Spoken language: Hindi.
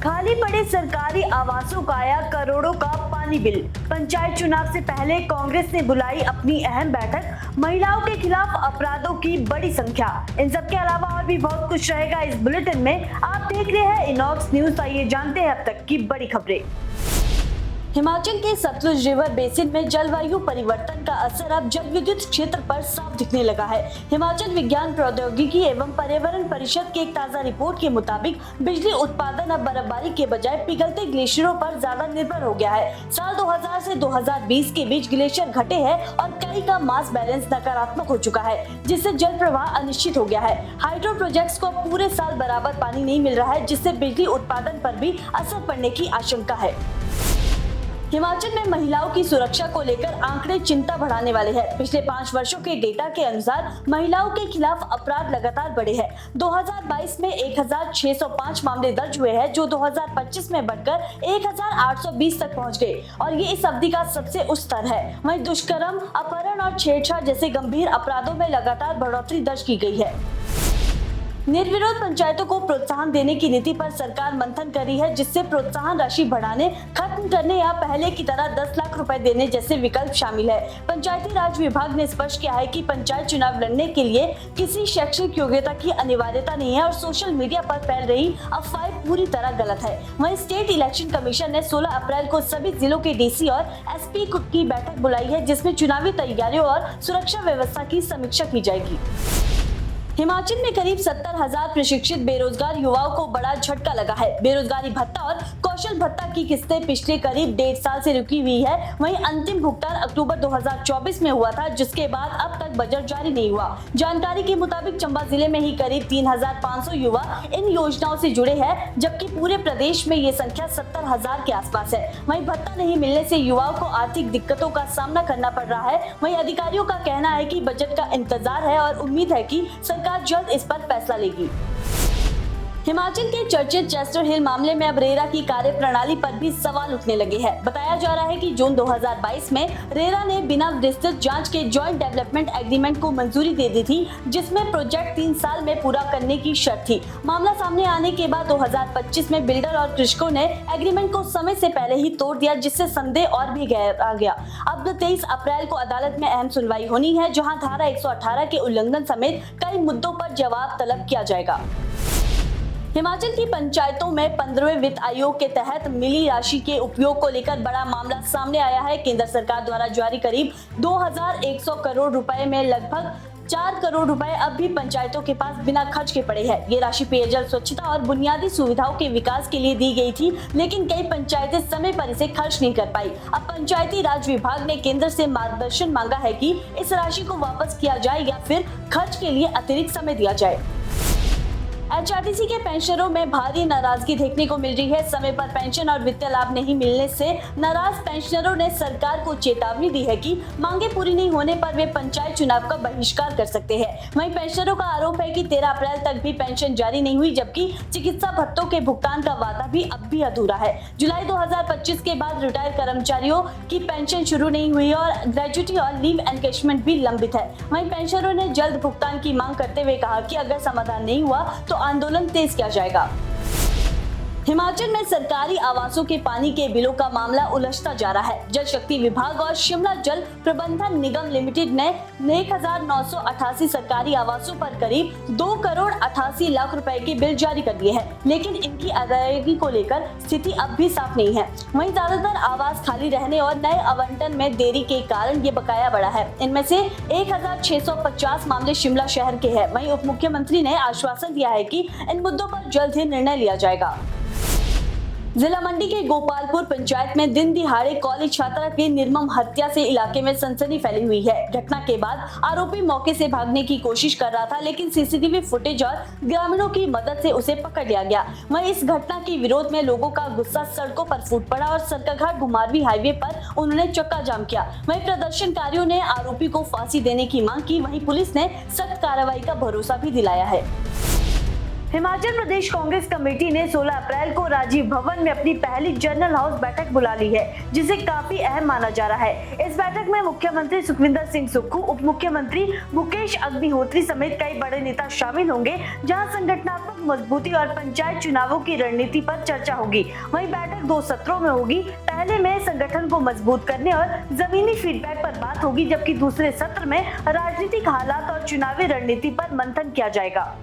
खाली पड़े सरकारी आवासों का आया करोड़ों का पानी बिल। पंचायत चुनाव से पहले कांग्रेस ने बुलाई अपनी अहम बैठक। महिलाओं के खिलाफ अपराधों की बड़ी संख्या। इन सब के अलावा और भी बहुत कुछ रहेगा इस बुलेटिन में। आप देख रहे हैं इनॉक्स न्यूज। आइए जानते हैं अब तक की बड़ी खबरें। हिमाचल के सतलुज रिवर बेसिन में जलवायु परिवर्तन का असर अब जल विद्युत क्षेत्र पर साफ दिखने लगा है। हिमाचल विज्ञान प्रौद्योगिकी एवं पर्यावरण परिषद की एक ताजा रिपोर्ट के मुताबिक बिजली उत्पादन अब बर्फबारी के बजाय पिघलते ग्लेशियरों पर ज्यादा निर्भर हो गया है। साल 2000 से 2020 के बीच ग्लेशियर घटे हैं और कई का मास बैलेंस नकारात्मक हो चुका है, जिससे जल प्रवाह अनिश्चित हो गया है। हाइड्रो प्रोजेक्ट्स को पूरे साल बराबर पानी नहीं मिल रहा है, जिससे बिजली उत्पादन पर भी असर पड़ने की आशंका है। हिमाचल में महिलाओं की सुरक्षा को लेकर आंकड़े चिंता बढ़ाने वाले हैं। पिछले 5 वर्षों के डेटा के अनुसार महिलाओं के खिलाफ अपराध लगातार बढ़े हैं। 2022 में 1605 मामले दर्ज हुए हैं, जो 2025 में बढ़कर 1820 तक पहुंच गए और ये इस अवधि का सबसे उच्च स्तर है। वहीं दुष्कर्म, अपहरण और छेड़छाड़ जैसे गंभीर अपराधों में लगातार बढ़ोतरी दर्ज की गई है। निर्विरोध पंचायतों को प्रोत्साहन देने की नीति पर सरकार मंथन कर रही है, जिससे प्रोत्साहन राशि बढ़ाने, खत्म करने या पहले की तरह 10 लाख रुपए देने जैसे विकल्प शामिल है। पंचायती राज विभाग ने स्पष्ट किया है कि पंचायत चुनाव लड़ने के लिए किसी शैक्षणिक योग्यता की अनिवार्यता नहीं है और सोशल मीडिया पर फैल रही अफवाहें पूरी तरह गलत है। वहीं स्टेट इलेक्शन कमीशन ने 16 अप्रैल को सभी जिलों के डीसी और एसपी की बैठक बुलाई है, जिसमें चुनावी तैयारियों और सुरक्षा व्यवस्था की समीक्षा की जाएगी। हिमाचल में करीब 70,000 प्रशिक्षित बेरोजगार युवाओं को बड़ा झटका लगा है। बेरोजगारी भत्ता और कौशल भत्ता की किस्तें पिछले करीब 1.5 साल से रुकी हुई है। वहीं अंतिम भुगतान अक्टूबर 2024 में हुआ था, जिसके बाद अब तक बजट जारी नहीं हुआ। जानकारी के मुताबिक चंबा जिले में ही करीब 3,500 युवा इन योजनाओं से जुड़े हैं, जबकि पूरे प्रदेश में ये संख्या 70,000 के आसपास है। वहीं भत्ता नहीं मिलने से युवाओं को आर्थिक दिक्कतों का सामना करना पड़ रहा है। वहीं अधिकारियों का कहना है कि बजट का इंतजार है और उम्मीद है कि सरकार जल्द इस पर फैसला लेगी। हिमाचल के चर्चित चेस्टर हिल मामले में अब रेरा की कार्यप्रणाली पर भी सवाल उठने लगे हैं। बताया जा रहा है कि जून 2022 में रेरा ने बिना विस्तृत जांच के जॉइंट डेवलपमेंट एग्रीमेंट को मंजूरी दे दी थी, जिसमें प्रोजेक्ट 3 साल में पूरा करने की शर्त थी। मामला सामने आने के बाद 2025 में बिल्डर और कृषकों ने एग्रीमेंट को समय से पहले ही तोड़ दिया, जिससे संदेह और भी गहरा गया। अब 23 अप्रैल को अदालत में अहम सुनवाई होनी है, जहाँ धारा 118 के उल्लंघन समेत कई मुद्दों पर जवाब तलब किया जाएगा। हिमाचल की पंचायतों में 15वें वित्त आयोग के तहत मिली राशि के उपयोग को लेकर बड़ा मामला सामने आया है। केंद्र सरकार द्वारा जारी करीब 2100 करोड़ रुपए में लगभग 4 करोड़ रुपए अब भी पंचायतों के पास बिना खर्च के पड़े हैं। ये राशि पेयजल, स्वच्छता और बुनियादी सुविधाओं के विकास के लिए दी गई थी, लेकिन कई पंचायतें समय पर इसे खर्च नहीं कर पाई। अब पंचायती राज विभाग ने केंद्र से मार्गदर्शन मांगा है कि इस राशि को वापस किया जाए या फिर खर्च के लिए अतिरिक्त समय दिया जाए। एचआरटीसी के पेंशनरों में भारी नाराजगी देखने को मिल रही है। समय पर पेंशन और वित्तीय लाभ नहीं मिलने से नाराज पेंशनरों ने सरकार को चेतावनी दी है कि मांगे पूरी नहीं होने पर वे पंचायत चुनाव का बहिष्कार कर सकते हैं। वहीं पेंशनरों का आरोप है कि 13 अप्रैल तक भी पेंशन जारी नहीं हुई, जबकि चिकित्सा भत्तों के भुगतान का वादा भी अब भी अधूरा है। जुलाई 2025 के बाद रिटायर्ड कर्मचारियों की पेंशन शुरू नहीं हुई और ग्रेजुटी और लीव एनकेशमेंट भी लंबित है। वहीं पेंशनरों ने जल्द भुगतान की मांग करते हुए कहा कि अगर समाधान नहीं हुआ तो आंदोलन तेज किया जाएगा। हिमाचल में सरकारी आवासों के पानी के बिलों का मामला उलझता जा रहा है। जल शक्ति विभाग और शिमला जल प्रबंधन निगम लिमिटेड ने 1988 सरकारी आवासों पर करीब 2 करोड़ 88 लाख रुपए के बिल जारी कर दिए हैं, लेकिन इनकी अदायगी को लेकर स्थिति अब भी साफ नहीं है। वहीं ज्यादातर आवास खाली रहने और नए आवंटन में देरी के कारण ये बकाया बढ़ा है। इनमें से 1650 मामले शिमला शहर के हैं। वहीं उप मुख्यमंत्री ने आश्वासन दिया है कि इन मुद्दों पर जल्द ही निर्णय लिया जाएगा। जिला मंडी के गोपालपुर पंचायत में दिन दिहाड़े कॉलेज छात्रा की निर्मम हत्या से इलाके में सनसनी फैली हुई है। घटना के बाद आरोपी मौके से भागने की कोशिश कर रहा था, लेकिन सीसीटीवी फुटेज और ग्रामीणों की मदद से उसे पकड़ लिया गया। वहीं इस घटना के विरोध में लोगों का गुस्सा सड़कों पर फूट पड़ा और सरकाघाट घुमारवी हाईवे पर उन्होंने चक्का जाम किया। वहीं प्रदर्शनकारियों ने आरोपी को फांसी देने की मांग की। वहीं पुलिस ने सख्त कार्रवाई का भरोसा भी दिलाया है। हिमाचल प्रदेश कांग्रेस कमेटी ने 16 अप्रैल को राजीव भवन में अपनी पहली जनरल हाउस बैठक बुला ली है, जिसे काफी अहम माना जा रहा है। इस बैठक में मुख्यमंत्री सुखविंदर सिंह सुक्खू, उप मुख्यमंत्री मुकेश अग्निहोत्री समेत कई बड़े नेता शामिल होंगे, जहां संगठनात्मक मजबूती और पंचायत चुनावों की रणनीति पर चर्चा होगी। वहीं बैठक 2 सत्रों में होगी। पहले में संगठन को मजबूत करने और जमीनी फीडबैक पर बात होगी, जबकि दूसरे सत्र में राजनीतिक हालात और चुनावी रणनीति पर मंथन किया जाएगा।